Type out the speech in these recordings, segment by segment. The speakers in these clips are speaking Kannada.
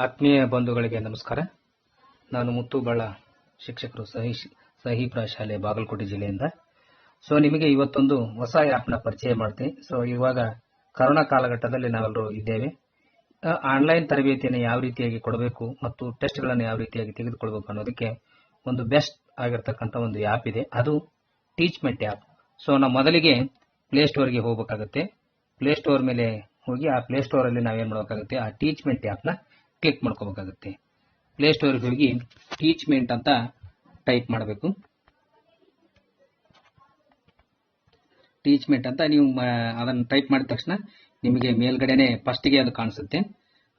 ಆತ್ಮೀಯ ಬಂಧುಗಳಿಗೆ ನಮಸ್ಕಾರ. ನಾನು ಮುತ್ತುಬಾಳ, ಶಿಕ್ಷಕರು, ಸಹಿ ಪ್ರಶಾಲೆ, ಬಾಗಲಕೋಟೆ ಜಿಲ್ಲೆಯಿಂದ. ನಿಮಗೆ ಇವತ್ತೊಂದು ಹೊಸ ಆ್ಯಪ್ನ ಪರಿಚಯ ಮಾಡ್ತೀನಿ. ಇವಾಗ ಕರೋನಾ ಕಾಲಘಟ್ಟದಲ್ಲಿ ನಾವೆಲ್ಲರೂ ಇದ್ದೇವೆ. ಆನ್ಲೈನ್ ತರಬೇತಿಯನ್ನು ಯಾವ ರೀತಿಯಾಗಿ ಕೊಡಬೇಕು ಮತ್ತು ಟೆಸ್ಟ್ಗಳನ್ನು ಯಾವ ರೀತಿಯಾಗಿ ತೆಗೆದುಕೊಳ್ಬೇಕು ಅನ್ನೋದಕ್ಕೆ ಒಂದು ಬೆಸ್ಟ್ ಆಗಿರ್ತಕ್ಕಂಥ ಒಂದು ಆ್ಯಪ್ ಇದೆ, ಅದು ಟೀಚ್ಮೆಂಟ್ ಆ್ಯಪ್. ನಾವು ಮೊದಲಿಗೆ ಪ್ಲೇಸ್ಟೋರ್ಗೆ ಹೋಗಬೇಕಾಗುತ್ತೆ. ಪ್ಲೇಸ್ಟೋರ್ ಮೇಲೆ ಹೋಗಿ ಆ ಪ್ಲೇಸ್ಟೋರಲ್ಲಿ ನಾವೇನು ಮಾಡಬೇಕಾಗುತ್ತೆ, ಆ ಟೀಚ್ಮೆಂಟ್ ಆ್ಯಪ್ನ ಕ್ಲಿಕ್ ಮಾಡ್ಕೋಬೇಕಾಗುತ್ತೆ. ಪ್ಲೇಸ್ಟೋರ್ಗೆ ಹೋಗಿ ಟೀಚ್ಮೆಂಟ್ ಅಂತ ಟೈಪ್ ಮಾಡಬೇಕು. ಟೀಚ್ಮೆಂಟ್ ಅಂತ ನೀವು ಅದನ್ನು ಟೈಪ್ ಮಾಡಿದ ತಕ್ಷಣ ನಿಮಗೆ ಮೇಲ್ಗಡೆನೆ ಫಸ್ಟ್ಗೆ ಅದು ಕಾಣಿಸುತ್ತೆ.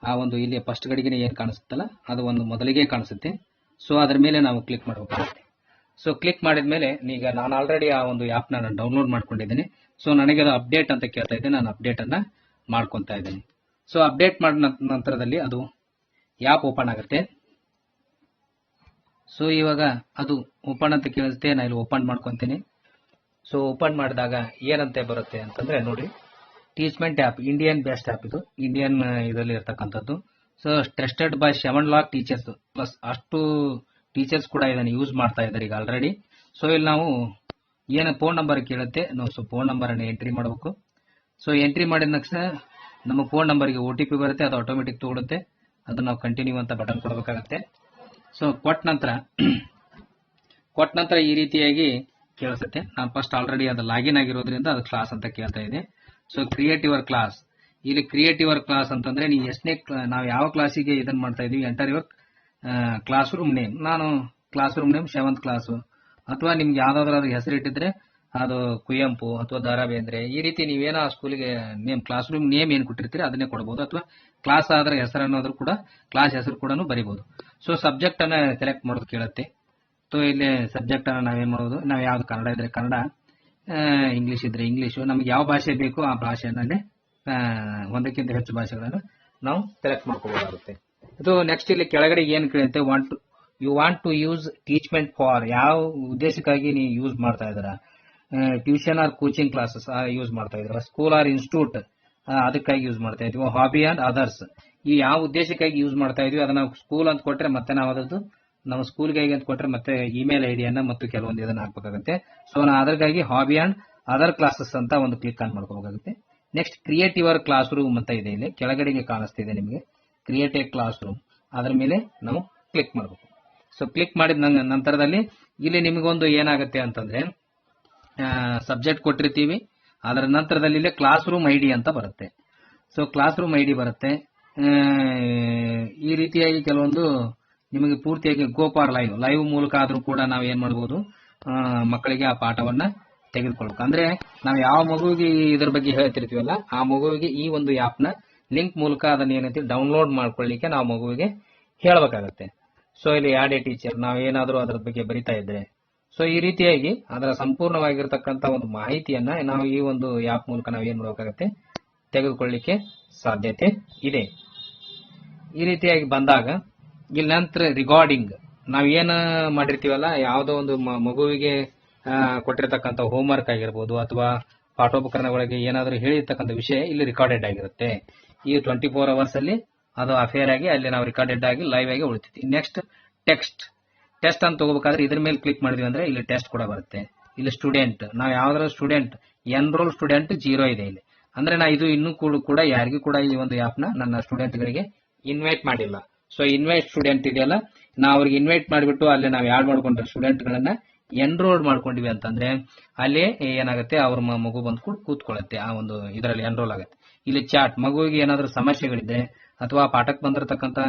ಆ ಒಂದು ಇಲ್ಲಿ ಫಸ್ಟ್ ಗಡಿಗೆ ಏನು ಕಾಣಿಸುತ್ತಲ್ಲ ಅದು ಒಂದು ಮೊದಲಿಗೆ ಕಾಣಿಸುತ್ತೆ. ಅದರ ಮೇಲೆ ನಾವು ಕ್ಲಿಕ್ ಮಾಡಬೇಕಾಗುತ್ತೆ. ಕ್ಲಿಕ್ ಮಾಡಿದ ಮೇಲೆ ಈಗ ನಾನು ಆಲ್ರೆಡಿ ಆ ಒಂದು ಆ್ಯಪ್ನ ನಾನು ಡೌನ್ಲೋಡ್ ಮಾಡ್ಕೊಂಡಿದ್ದೇನೆ. ನನಗೆ ಅದು ಅಪ್ಡೇಟ್ ಅಂತ ಕೇಳ್ತಾ ಇದೆ, ನಾನು ಅಪ್ಡೇಟನ್ನು ಮಾಡ್ಕೊತಾ ಇದ್ದೇನೆ. ಅಪ್ಡೇಟ್ ಮಾಡಿದ ನಂತರದಲ್ಲಿ ಅದು ಆ್ಯಪ್ ಓಪನ್ ಆಗುತ್ತೆ. ಇವಾಗ ಅದು ಓಪನ್ ಅಂತ ಕೇಳಿಸುತ್ತೆ, ನಾನು ಇಲ್ಲಿ ಓಪನ್ ಮಾಡ್ಕೊತೀನಿ. ಓಪನ್ ಮಾಡಿದಾಗ ಏನಂತೆ ಬರುತ್ತೆ ಅಂತಂದ್ರೆ ನೋಡಿ, ಟೀಚ್ಮೆಂಟ್ ಆ್ಯಪ್ ಇಂಡಿಯನ್ ಬೆಸ್ಟ್ ಆ್ಯಪ್, ಇದು ಇಂಡಿಯನ್ ಇದರಲ್ಲಿ ಇರ್ತಕ್ಕಂಥದ್ದು. Trusted by 7 lakh teachers plus ಅಷ್ಟು ಟೀಚರ್ಸ್ ಕೂಡ ಇದನ್ನು ಯೂಸ್ ಮಾಡ್ತಾ ಇದ್ದಾರೆ ಈಗ ಆಲ್ರೆಡಿ. ಇಲ್ಲಿ ನಾವು ಏನು ಫೋನ್ ನಂಬರ್ ಕೇಳುತ್ತೆ, ನಾವು ಫೋನ್ ನಂಬರನ್ನು ಎಂಟ್ರಿ ಮಾಡಬೇಕು. ಎಂಟ್ರಿ ಮಾಡಿದ ತಕ್ಷಣ ನಮ್ಮ ಫೋನ್ ನಂಬರ್ಗೆ OTP ಬರುತ್ತೆ, ಅದು ಆಟೋಮೆಟಿಕ್ ತಗೊಳುತ್ತೆ. ಅದನ್ನು ನಾವು ಕಂಟಿನ್ಯೂ ಅಂತ ಬಟನ್ ಕೊಡಬೇಕಾಗತ್ತೆ. ಕೊಟ್ಟ ನಂತರ ಈ ರೀತಿಯಾಗಿ ಕೇಳಿಸುತ್ತೆ. ನಾನು ಫಸ್ಟ್ ಆಲ್ರೆಡಿ ಅದು ಲಾಗಿನ್ ಆಗಿರೋದ್ರಿಂದ ಅದು ಕ್ಲಾಸ್ ಅಂತ ಕೇಳ್ತಾ ಇದೆ. Create your class. ಇಲ್ಲಿ ಕ್ರಿಯೇಟ್ ಯುವರ್ ಕ್ಲಾಸ್ ಅಂತಂದ್ರೆ ನೀವು ಎಷ್ಟನೇ ನಾವು ಯಾವ ಕ್ಲಾಸಿಗೆ ಇದನ್ನು ಮಾಡ್ತಾ ಇದೀವಿ, enter your class room name. ನಾನು class room name 7th class, ಅಥವಾ ನಿಮ್ಗೆ ಯಾವ್ದಾದ್ರು ಅದು ಹೆಸರಿಟ್ಟಿದ್ರೆ ಅದು ಕುವೆಂಪು ಅಥವಾ ದ ರಾ ಬೇಂದ್ರೆ, ಈ ರೀತಿ ನೀವೇನೋ ಆ ಸ್ಕೂಲಿಗೆ ನೇಮ್, ಕ್ಲಾಸ್ ರೂಮ್ ನೇಮ್ ಏನು ಕೊಟ್ಟಿರ್ತೀರಿ ಅದನ್ನೇ ಕೊಡಬಹುದು. ಅಥವಾ ಕ್ಲಾಸ್ ಆದ್ರೆ ಹೆಸರು ಅನ್ನೋದ್ರು ಕೂಡ ಕ್ಲಾಸ್ ಹೆಸರು ಕೂಡ ಬರೀಬಹುದು. ಸಬ್ಜೆಕ್ಟ್ ಅನ್ನ ಸೆಲೆಕ್ಟ್ ಮಾಡೋದು ಕೇಳುತ್ತೆ. ಇಲ್ಲಿ ಸಬ್ಜೆಕ್ಟ್ ಅನ್ನ ನಾವೇನ್ ಮಾಡೋದು, ನಾವು ಯಾವ್ದು ಕನ್ನಡ ಇದ್ರೆ ಕನ್ನಡ, ಇಂಗ್ಲಿಷ್ ಇದ್ರೆ ಇಂಗ್ಲಿಷು, ನಮ್ಗೆ ಯಾವ ಭಾಷೆ ಬೇಕು ಆ ಭಾಷೆಯನ್ನೇ ಒಂದಕ್ಕಿಂತ ಹೆಚ್ಚು ಭಾಷೆಗಳನ್ನು ನಾವು ಸೆಲೆಕ್ಟ್ ಮಾಡ್ಕೋಬೇಕಾಗುತ್ತೆ. ಇದು ನೆಕ್ಸ್ಟ್ ಇಲ್ಲಿ ಕೆಳಗಡೆ ಏನು ಕೇಳುತ್ತೆ, ಯು ವಾಂಟ್ ಟು ಯೂಸ್ ಟೀಚ್ಮೆಂಟ್ ಫಾರ್, ಯಾವ ಉದ್ದೇಶಕ್ಕಾಗಿ ನೀವು ಯೂಸ್ ಮಾಡ್ತಾ ಇದ್ದೀರಾ, tuition or coaching classes use ಮಾಡ್ತಾ ಇದ್ದೀರಾ, ಸ್ಕೂಲ್ ಆರ್ ಇನ್ಸ್ಟಿಟ್ಯೂಟ್ ಅದಕ್ಕಾಗಿ ಯೂಸ್ ಮಾಡ್ತಾ ಇದೀವಿ, ಹಾಬಿ ಅಂಡ್ ಅದರ್ಸ್, ಈ ಯಾವ ಉದ್ದೇಶಕ್ಕಾಗಿ ಯೂಸ್ ಮಾಡ್ತಾ ಇದೀವಿ ಅದನ್ನ ಸ್ಕೂಲ್ ಅಂತ ಕೊಟ್ರೆ ಮತ್ತೆ ನಾವು ಅದರದ್ದು ನಮ್ಮ ಸ್ಕೂಲ್ಗಾಗಿ ಅಂತ ಕೊಟ್ರೆ ಮತ್ತೆ ಇಮೇಲ್ ಐಡಿಯನ್ನ ಮತ್ತು ಕೆಲವೊಂದು ಇದನ್ನ ಹಾಕಬೇಕಾಗುತ್ತೆ. ನಾವು ಅದಕ್ಕಾಗಿ ಹಾಬಿ ಅಂಡ್ ಅದರ್ ಕ್ಲಾಸಸ್ ಅಂತ ಒಂದು ಕ್ಲಿಕ್ ಆನ್ ಮಾಡ್ಕೋಬೇಕಾಗುತ್ತೆ. Next create your class room ಅಂತ ಇದೆ, ಇಲ್ಲಿ ಕೆಳಗಡೆಗೆ ಕಾಣಿಸ್ತಿದೆ ನಿಮಗೆ ಕ್ರಿಯೇಟ್ ಎ ಕ್ಲಾಸ್ ರೂಮ್, ಅದರ ಮೇಲೆ ನಾವು ಕ್ಲಿಕ್ ಮಾಡಬೇಕು. ಕ್ಲಿಕ್ ಮಾಡಿದ ನಂತರದಲ್ಲಿ ಇಲ್ಲಿ ನಿಮಗೊಂದು ಏನಾಗುತ್ತೆ ಅಂತಂದ್ರೆ ಸಬ್ಜೆಕ್ಟ್ ಕೊಟ್ಟಿರ್ತೀವಿ, ಅದರ ನಂತರದಲ್ಲಿ ಇಲ್ಲಿ ಕ್ಲಾಸ್ ರೂಮ್ ID ಅಂತ ಬರುತ್ತೆ. ಕ್ಲಾಸ್ ರೂಮ್ ID ಬರುತ್ತೆ. ಈ ರೀತಿಯಾಗಿ ಕೆಲವೊಂದು ನಿಮಗೆ ಪೂರ್ತಿಯಾಗಿ ಗೋಪಾರ್ ಲೈವ್ ಮೂಲಕ ಆದ್ರೂ ಕೂಡ ನಾವು ಏನ್ ಮಾಡಬಹುದು, ಮಕ್ಕಳಿಗೆ ಆ ಪಾಠವನ್ನ ತೆಗೆದುಕೊಳ್ಬೇಕು. ಅಂದ್ರೆ ನಾವು ಯಾವ ಮಗುವಿಗೆ ಇದ್ರ ಬಗ್ಗೆ ಹೇಳ್ತಿರ್ತೀವಲ್ಲ ಆ ಮಗುವಿಗೆ ಈ ಒಂದು ಆ್ಯಪ್ ನ ಲಿಂಕ್ ಮೂಲಕ ಅದನ್ನ ಏನೈತಿ ಡೌನ್ಲೋಡ್ ಮಾಡ್ಕೊಳ್ಳಿಕ್ಕೆ ನಾವು ಮಗುವಿಗೆ ಹೇಳ್ಬೇಕಾಗತ್ತೆ. ಇಲ್ಲಿ ಆಡ್ ಎ ಟೀಚರ್, ನಾವು ಏನಾದ್ರೂ ಅದರ ಬಗ್ಗೆ ಬರಿತಾ ಇದ್ರೆ ಈ ರೀತಿಯಾಗಿ ಅದರ ಸಂಪೂರ್ಣವಾಗಿರ್ತಕ್ಕಂಥ ಒಂದು ಮಾಹಿತಿಯನ್ನ ನಾವು ಈ ಒಂದು ಆ್ಯಪ್ ಮೂಲಕ ನಾವು ಏನ್ ಮಾಡಬೇಕಾಗತ್ತೆ, ತೆಗೆದುಕೊಳ್ಳಿಕ್ಕೆ ಸಾಧ್ಯತೆ ಇದೆ. ಈ ರೀತಿಯಾಗಿ ಬಂದಾಗ ಇಲ್ಲಿ ನಂತರ ರಿಗಾರ್ಡಿಂಗ್, ನಾವ್ ಏನ್ ಮಾಡಿರ್ತೀವಲ್ಲ, ಯಾವುದೋ ಒಂದು ಮಗುವಿಗೆ ಕೊಟ್ಟಿರ್ತಕ್ಕಂಥ ಹೋಮ್ವರ್ಕ್ ಆಗಿರ್ಬೋದು ಅಥವಾ ಪಾಠೋಪಕರಣಗಳಿಗೆ ಏನಾದರೂ ಹೇಳಿರ್ತಕ್ಕಂಥ ವಿಷಯ ಇಲ್ಲಿ ರೆಕಾರ್ಡೆಡ್ ಆಗಿರುತ್ತೆ. ಈ 24 hours ಅಲ್ಲಿ ಅದು ಅಫೇರ್ ಆಗಿ ಅಲ್ಲಿ ನಾವು ರೆಕಾರ್ಡೆಡ್ ಆಗಿ ಲೈವ್ ಆಗಿ ಉಳಿತೀವಿ. ನೆಕ್ಸ್ಟ್ ಟೆಸ್ಟ್ ಅಂತ ತಗೋಬೇಕಾದ್ರೆ ಇದ್ರ ಮೇಲೆ ಕ್ಲಿಕ್ ಮಾಡಿದ್ವಿ ಅಂದ್ರೆ ಇಲ್ಲಿ ಟೆಸ್ಟ್ ಕೂಡ ಬರುತ್ತೆ. ಇಲ್ಲಿ ಸ್ಟೂಡೆಂಟ್, ನಾವು ಯಾವ್ದಾದ್ರು ಸ್ಟೂಡೆಂಟ್, ಎನ್ರೋಲ್ ಸ್ಟೂಡೆಂಟ್ 0 ಇದೆ ಇಲ್ಲಿ, ಅಂದ್ರೆ ನಾ ಇದು ಇನ್ನೂ ಕೂಡ ಯಾರಿಗೂ ಕೂಡ ಈ ಒಂದು ಆ್ಯಪ್ ನ ನನ್ನ ಸ್ಟೂಡೆಂಟ್ ಗಳಿಗೆ ಇನ್ವೈಟ್ ಮಾಡಿಲ್ಲ. ಇನ್ವೈಟ್ ಸ್ಟೂಡೆಂಟ್ ಇದೆಯಲ್ಲ, ನಾವು ಅವ್ರಿಗೆ ಇನ್ವೈಟ್ ಮಾಡಿಬಿಟ್ಟು ಅಲ್ಲಿ ನಾವು ಯಾಡ್ ಮಾಡ್ಕೊಂಡ್ರೆ ಸ್ಟೂಡೆಂಟ್ ಗಳನ್ನ ಎನ್ರೋಲ್ ಮಾಡ್ಕೊಂಡಿವಿ ಅಂತಂದ್ರೆ ಅಲ್ಲಿ ಏನಾಗುತ್ತೆ, ಅವ್ರ ಮಗು ಬಂದು ಕೂತ್ಕೊಳ್ಳುತ್ತೆ, ಆ ಒಂದು ಇದರಲ್ಲಿ ಎನ್ರೋಲ್ ಆಗುತ್ತೆ. ಇಲ್ಲಿ ಚಾಟ್, ಮಗುವಿಗೆ ಏನಾದ್ರೂ ಸಮಸ್ಯೆಗಳಿದ್ರೆ ಅಥವಾ ಪಾಠಕ್ಕೆ ಬಂದಿರತಕ್ಕಂತ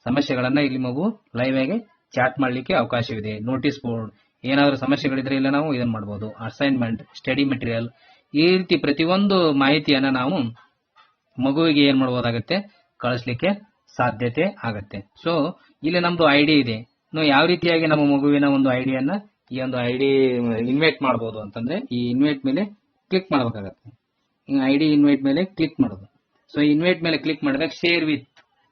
ಸಮಸ್ಯೆಗಳನ್ನ ಇಲ್ಲಿ ಮಗು ಲೈವ್ ಆಗಿ ಚಾಟ್ ಮಾಡ್ಲಿಕ್ಕೆ ಅವಕಾಶವಿದೆ. ನೋಟಿಸ್ ಬೋರ್ಡ್, ಏನಾದ್ರೂ ಸಮಸ್ಯೆಗಳಿದ್ರೆ ಇಲ್ಲ ನಾವು ಇದನ್ನ ಮಾಡಬಹುದು. ಅಸೈನ್ಮೆಂಟ್, ಸ್ಟಡಿ ಮೆಟೀರಿಯಲ್, ಈ ರೀತಿ ಪ್ರತಿಯೊಂದು ಮಾಹಿತಿಯನ್ನ ನಾವು ಮಗುವಿಗೆ ಏನ್ ಮಾಡಬಹುದಾಗುತ್ತೆ, ಕಳಿಸ್ಲಿಕ್ಕೆ ಸಾಧ್ಯತೆ ಆಗತ್ತೆ. ಇಲ್ಲಿ ನಮ್ದು ID ಇದೆ, ನಾವು ಯಾವ ರೀತಿಯಾಗಿ ನಮ್ಮ ಮಗುವಿನ ಒಂದು ಐಡಿಯನ್ನ ಈ ಒಂದು ID ಇನ್ವೈಟ್ ಮಾಡಬಹುದು ಅಂತಂದ್ರೆ ಈ ಇನ್ವೈಟ್ ಮೇಲೆ ಕ್ಲಿಕ್ ಮಾಡಬೇಕಾಗತ್ತೆ. ID ಇನ್ವೈಟ್ ಮೇಲೆ ಕ್ಲಿಕ್ ಮಾಡೋದು. ಇನ್ವೈಟ್ ಮೇಲೆ ಕ್ಲಿಕ್ ಮಾಡಿದಾಗ ಶೇರ್ ವಿತ್,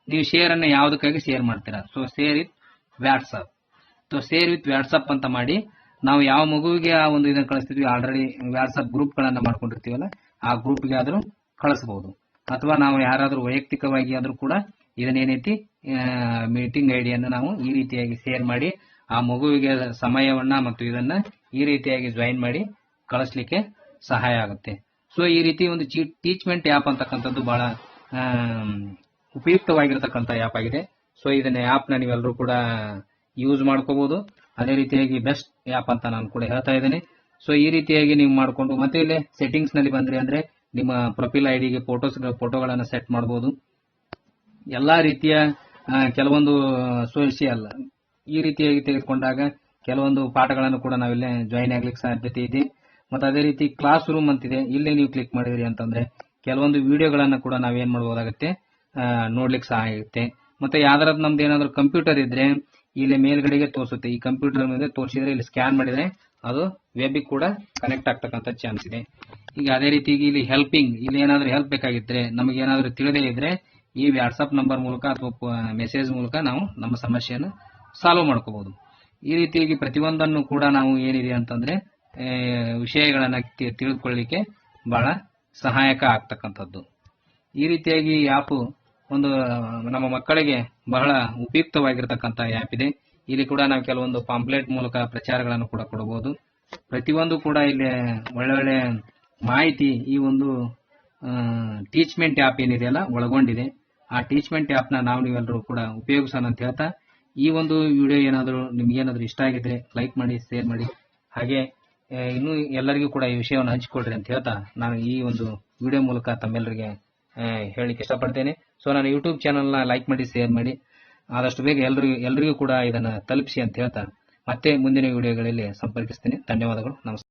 ನೀವು ಶೇರ್ ಅನ್ನ ಯಾವ್ದಕ್ಕಾಗಿ ಶೇರ್ ಮಾಡ್ತೀರಾ, share with WhatsApp. Share with WhatsApp ಅಂತ ಮಾಡಿ ನಾವು ಯಾವ ಮಗುವಿಗೆ ಆ ಒಂದು ಇದನ್ನ ಕಳಿಸ್ತಿದ್ವಿ, ಆಲ್ರೆಡಿ ವಾಟ್ಸ್ಆಪ್ ಗ್ರೂಪ್ ಗಳನ್ನ ಮಾಡ್ಕೊಂಡಿರ್ತೀವಲ್ಲ ಆ ಗ್ರೂಪ್ಗೆ ಆದ್ರೂ ಕಳಿಸಬಹುದು. ಅಥವಾ ನಾವು ಯಾರಾದ್ರೂ ವೈಯಕ್ತಿಕವಾಗಿ ಆದ್ರೂ ಕೂಡ ಇದನ್ನೇನೈತಿ ಮೀಟಿಂಗ್ ಐಡಿಯನ್ನು ನಾವು ಈ ರೀತಿಯಾಗಿ ಶೇರ್ ಮಾಡಿ ಆ ಮಗುವಿಗೆ ಸಮಯವನ್ನ ಮತ್ತು ಇದನ್ನ ಈ ರೀತಿಯಾಗಿ ಜಾಯಿನ್ ಮಾಡಿ ಕಳಿಸ್ಲಿಕ್ಕೆ ಸಹಾಯ ಆಗುತ್ತೆ. ಸೊ ಈ ರೀತಿ ಒಂದು ಟೀಚ್ಮೆಂಟ್ ಆ್ಯಪ್ ಅಂತಕ್ಕಂಥದ್ದು ಬಹಳ ಉಪಯುಕ್ತವಾಗಿರತಕ್ಕಂಥ ಆ್ಯಪ್ ಆಗಿದೆ. ಸೊ ಇದನ್ನ ಆ್ಯಪ್ನ ನೀವೆಲ್ಲರೂ ಕೂಡ ಯೂಸ್ ಮಾಡ್ಕೋಬಹುದು. ಅದೇ ರೀತಿಯಾಗಿ ಬೆಸ್ಟ್ ಆ್ಯಪ್ ಅಂತ ನಾನು ಕೂಡ ಹೇಳ್ತಾ ಇದ್ದೇನೆ. ಸೊ ಈ ರೀತಿಯಾಗಿ ನೀವು ಮಾಡಿಕೊಂಡು ಮತ್ತೆ ಇಲ್ಲಿ ಸೆಟ್ಟಿಂಗ್ಸ್ ನಲ್ಲಿ ಬಂದ್ರಿ ಅಂದ್ರೆ ನಿಮ್ಮ ಪ್ರೊಫೈಲ್ ಐಡಿಗೆ ಫೋಟೋಗಳನ್ನು ಸೆಟ್ ಮಾಡಬಹುದು. ಎಲ್ಲಾ ರೀತಿಯ ಕೆಲವೊಂದು ಸೋಷಿಯಲ್ ಈ ರೀತಿಯಾಗಿ ತೆಗೆದುಕೊಂಡಾಗ ಕೆಲವೊಂದು ಪಾಠಗಳನ್ನು ಕೂಡ ನಾವಿಲ್ಲೇ ಜಾಯಿನ್ ಆಗ್ಲಿಕ್ಕೆ ಸಾಧ್ಯತೆ ಇದೆ. ಮತ್ತೆ ಅದೇ ರೀತಿ ಕ್ಲಾಸ್ ರೂಮ್ ಅಂತಿದೆ, ಇಲ್ಲೇ ನೀವು ಕ್ಲಿಕ್ ಮಾಡಿದ್ರಿ ಅಂತಂದ್ರೆ ಕೆಲವೊಂದು ವಿಡಿಯೋಗಳನ್ನ ಕೂಡ ನಾವೇನ್ ಮಾಡಬಹುದಾಗುತ್ತೆ, ನೋಡ್ಲಿಕ್ಕೆ ಸಹಾಯ ಆಗುತ್ತೆ. ಮತ್ತೆ ಯಾವ್ದಾರದ್ದು ನಮ್ದು ಏನಾದ್ರು ಕಂಪ್ಯೂಟರ್ ಇದ್ರೆ ಇಲ್ಲಿ ಮೇಲ್ಗಡೆಗೆ ತೋರಿಸುತ್ತೆ. ಈ ಕಂಪ್ಯೂಟರ್ ಮೇಲೆ ತೋರಿಸಿದ್ರೆ ಇಲ್ಲಿ ಸ್ಕ್ಯಾನ್ ಮಾಡಿದ್ರೆ ಅದು ವೆಬ್ ಕೂಡ ಕನೆಕ್ಟ್ ಆಗ್ತಕ್ಕಂಥ ಚಾನ್ಸ್ ಇದೆ. ಈಗ ಅದೇ ರೀತಿ ಇಲ್ಲಿ ಹೆಲ್ಪಿಂಗ್, ಇಲ್ಲಿ ಏನಾದ್ರು ಹೆಲ್ಪ್ ಬೇಕಾಗಿದ್ರೆ, ನಮಗೆ ಏನಾದ್ರು ತಿಳಿದೇ ಇದ್ರೆ ಈ ವಾಟ್ಸ್ಆಪ್ ನಂಬರ್ ಮೂಲಕ ಅಥವಾ ಮೆಸೇಜ್ ಮೂಲಕ ನಾವು ನಮ್ಮ ಸಮಸ್ಯೆಯನ್ನು ಸಾಲ್ವ್ ಮಾಡ್ಕೋಬಹುದು. ಈ ರೀತಿಯಾಗಿ ಪ್ರತಿಯೊಂದನ್ನು ಕೂಡ ನಾವು ಏನಿದೆ ಅಂತಂದ್ರೆ ವಿಷಯಗಳನ್ನ ತಿಳಿದುಕೊಳ್ಳಲಿಕ್ಕೆ ಬಹಳ ಸಹಾಯಕ ಆಗ್ತಕ್ಕಂಥದ್ದು. ಈ ರೀತಿಯಾಗಿ ಆ್ಯಪ್ ಒಂದು ನಮ್ಮ ಮಕ್ಕಳಿಗೆ ಬಹಳ ಉಪಯುಕ್ತವಾಗಿರ್ತಕ್ಕಂಥ ಆ್ಯಪ್ ಇದೆ. ಇಲ್ಲಿ ಕೂಡ ನಾವು ಕೆಲವೊಂದು ಪಾಂಪ್ಲೆಟ್ ಮೂಲಕ ಪ್ರಚಾರಗಳನ್ನು ಕೂಡ ಕೊಡಬಹುದು. ಪ್ರತಿಯೊಂದು ಕೂಡ ಇಲ್ಲಿ ಒಳ್ಳೊಳ್ಳೆ ಮಾಹಿತಿ ಈ ಒಂದು ಟೀಚ್ಮೆಂಟ್ ಆ್ಯಪ್ ಏನಿದೆಯಲ್ಲ ಒಳಗೊಂಡಿದೆ. ಆ ಟೀಚ್ಮೆಂಟ್ ಆ್ಯಪ್ನ ನಾವು ನೀವೆಲ್ಲರೂ ಕೂಡ ಉಪಯೋಗಿಸೋಣ ಅಂತ ಹೇಳ್ತಾ, ಈ ಒಂದು ವಿಡಿಯೋ ಏನಾದರೂ ನಿಮ್ಗೇನಾದರೂ ಇಷ್ಟ ಆಗಿದ್ರೆ ಲೈಕ್ ಮಾಡಿ, ಶೇರ್ ಮಾಡಿ, ಹಾಗೆ ಇನ್ನೂ ಎಲ್ಲರಿಗೂ ಕೂಡ ಈ ವಿಷಯವನ್ನು ಹಂಚಿಕೊಡ್ರಿ ಅಂತ ಹೇಳ್ತಾ ನಾನು ಈ ಒಂದು ವಿಡಿಯೋ ಮೂಲಕ ತಮ್ಮೆಲ್ಲರಿಗೆ ಹೇಳಲಿಕ್ಕೆ ಇಷ್ಟಪಡ್ತೇನೆ. ಸೊ ನಾನು ಯೂಟ್ಯೂಬ್ ಚಾನಲ್ನ ಲೈಕ್ ಮಾಡಿ, ಶೇರ್ ಮಾಡಿ, ಆದಷ್ಟು ಬೇಗ ಎಲ್ರಿಗೂ ಕೂಡ ಇದನ್ನು ತಲುಪಿಸಿ ಅಂತ ಹೇಳ್ತಾ ಮತ್ತೆ ಮುಂದಿನ ವಿಡಿಯೋಗಳಲ್ಲಿ ಸಂಪರ್ಕಿಸ್ತೇನೆ. ಧನ್ಯವಾದಗಳು. ನಮಸ್ಕಾರ.